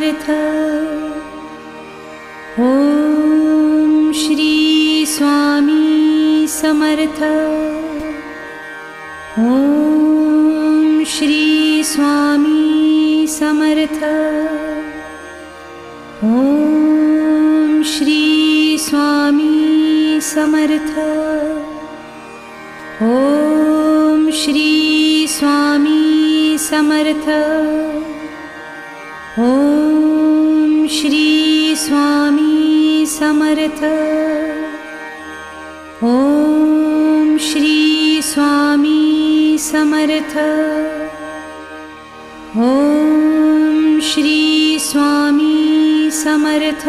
Samarth. Om Shri Swami Samarth. Om Shri Swami Samarth. Om Shri Swami Samarth. Om Shri Swami Samarth. Om Shri Swami Samarth. Om Shri Swami Samarth. Om Shri Swami Samarth.